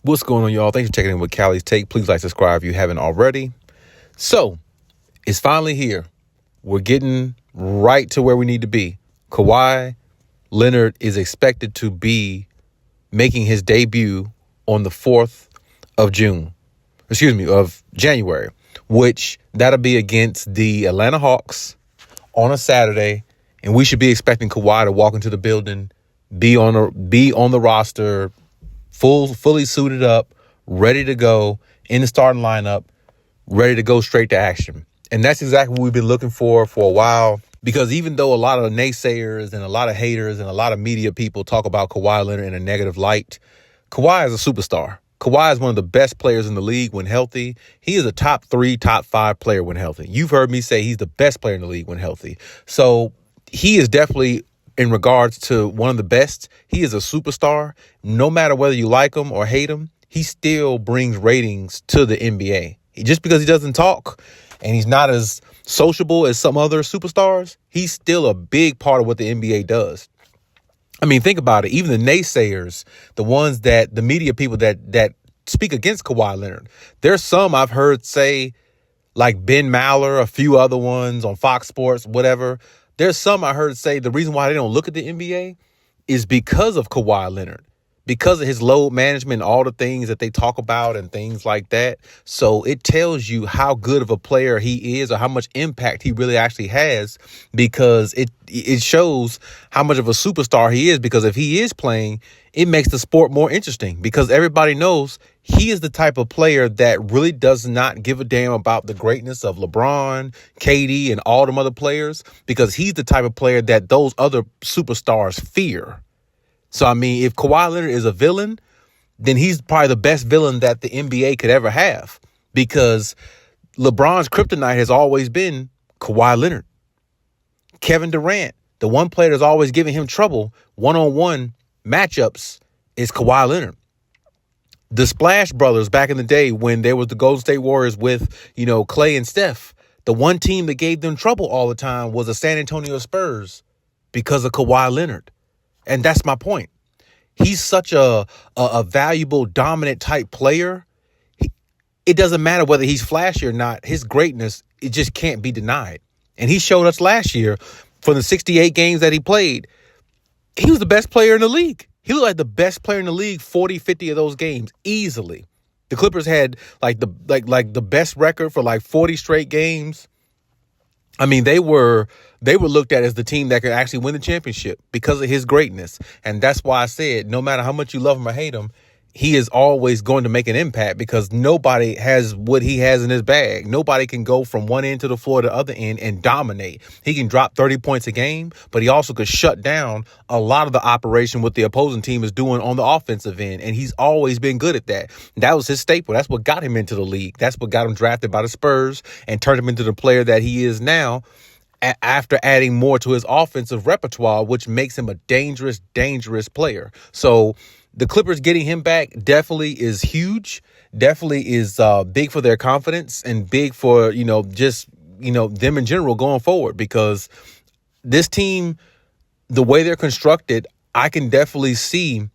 What's going on, y'all? Thanks for checking in with Callie's Take. Please like, subscribe if you haven't already. So, it's finally here. We're getting right to where we need to be. Kawhi Leonard is expected to be making his debut on the 4th of January, which that'll be against the Atlanta Hawks on a Saturday. And we should be expecting Kawhi to walk into the building, be on the roster, fully suited up, ready to go in the starting lineup, ready to go straight to action. And that's exactly what we've been looking for a while, because even though a lot of naysayers and a lot of haters and a lot of media people talk about Kawhi Leonard in a negative light, Kawhi is a superstar. Kawhi is one of the best players in the league when healthy. He is a top 3, top 5 player when healthy. You've heard me say he's the best player in the league when healthy. So he is definitely, in regards to one of the best, he is a superstar. No matter whether you like him or hate him, he still brings ratings to the NBA. Just because he doesn't talk and he's not as sociable as some other superstars, he's still a big part of what the NBA does. I mean, think about it. Even the naysayers, the ones that the media people that speak against Kawhi Leonard, there's some I've heard say, like Ben Maller, a few other ones on Fox Sports, whatever. There's some I heard say the reason why they don't look at the NBA is because of Kawhi Leonard, because of his load management, all the things that they talk about and things like that. So it tells you how good of a player he is or how much impact he really actually has, because it shows how much of a superstar he is, because if he is playing, it makes the sport more interesting, because everybody knows he is the type of player that really does not give a damn about the greatness of LeBron, KD, and all them other players, because he's the type of player that those other superstars fear. So, I mean, if Kawhi Leonard is a villain, then he's probably the best villain that the NBA could ever have, because LeBron's kryptonite has always been Kawhi Leonard. Kevin Durant, the one player that's always giving him trouble one-on-one matchups, is Kawhi Leonard. The Splash Brothers back in the day when there was the Golden State Warriors with, Clay and Steph, the one team that gave them trouble all the time was the San Antonio Spurs because of Kawhi Leonard. And that's my point. He's such a valuable, dominant type player. It doesn't matter whether he's flashy or not. His greatness, it just can't be denied. And he showed us last year, for the 68 games that he played, he was the best player in the league. He looked like the best player in the league 40, 50 of those games easily. The Clippers had the best record for 40 straight games. I mean, they were looked at as the team that could actually win the championship because of his greatness. And that's why I said, no matter how much you love him or hate him, he is always going to make an impact, because nobody has what he has in his bag. Nobody can go from one end to the floor to the other end and dominate. He can drop 30 points a game, but he also could shut down a lot of the operation what the opposing team is doing on the offensive end. And he's always been good at that. That was his staple. That's what got him into the league. That's what got him drafted by the Spurs and turned him into the player that he is now, after adding more to his offensive repertoire, which makes him a dangerous player. So the Clippers getting him back definitely is huge, definitely is big for their confidence and big for, them in general going forward, because this team, the way they're constructed, I can definitely see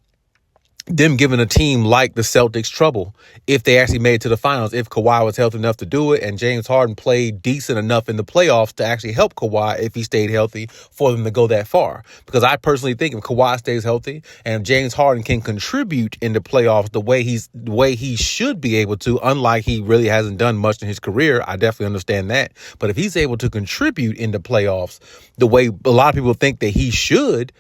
them giving a team like the Celtics trouble if they actually made it to the finals, if Kawhi was healthy enough to do it and James Harden played decent enough in the playoffs to actually help Kawhi if he stayed healthy for them to go that far. Because I personally think if Kawhi stays healthy and if James Harden can contribute in the playoffs the way he should be able to, unlike he really hasn't done much in his career, I definitely understand that. But if he's able to contribute in the playoffs the way a lot of people think that he should,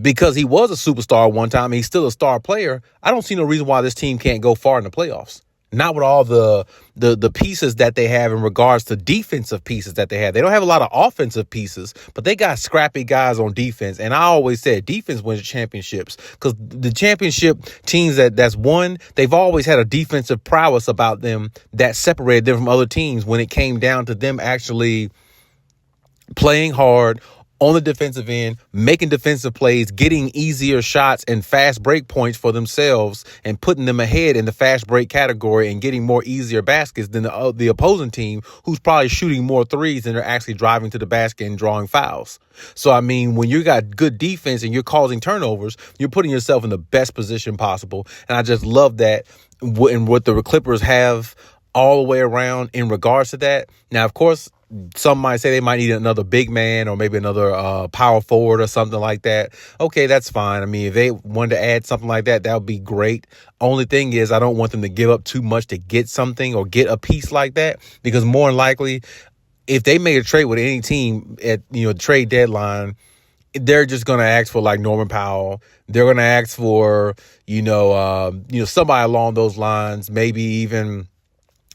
because he was a superstar one time and he's still a star player, I don't see no reason why this team can't go far in the playoffs. Not with all the pieces that they have in regards to defensive pieces that they have. They don't have a lot of offensive pieces, but they got scrappy guys on defense. And I always said defense wins championships, because the championship teams that's won, they've always had a defensive prowess about them that separated them from other teams when it came down to them actually playing hard on the defensive end, making defensive plays, getting easier shots and fast break points for themselves and putting them ahead in the fast break category and getting more easier baskets than the opposing team, who's probably shooting more threes than they're actually driving to the basket and drawing fouls. So, I mean, when you got good defense and you're causing turnovers, you're putting yourself in the best position possible. And I just love that and what the Clippers have all the way around in regards to that. Now, of course, some might say they might need another big man or maybe another power forward or something like that. Okay, that's fine. I mean, if they wanted to add something like that, that would be great. Only thing is, I don't want them to give up too much to get something or get a piece like that, because more than likely, if they make a trade with any team at the trade deadline, they're just going to ask for like Norman Powell. They're going to ask for somebody along those lines, maybe even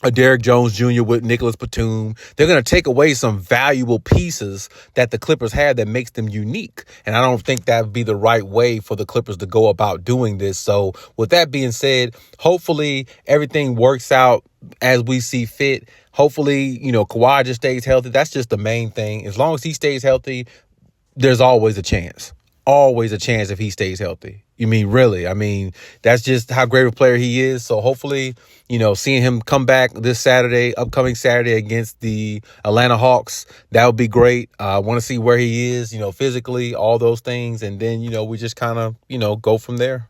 a Derrick Jones Jr. with Nicholas Batum. They're going to take away some valuable pieces that the Clippers have that makes them unique. And I don't think that would be the right way for the Clippers to go about doing this. So with that being said, hopefully everything works out as we see fit. Hopefully, Kawhi just stays healthy. That's just the main thing. As long as he stays healthy, there's always a chance. Always a chance if he stays healthy. You mean, really? I mean, that's just how great of a player he is. So hopefully, seeing him come back this upcoming Saturday against the Atlanta Hawks, that would be great. I want to see where he is, physically, all those things. And then, we just kind of, go from there.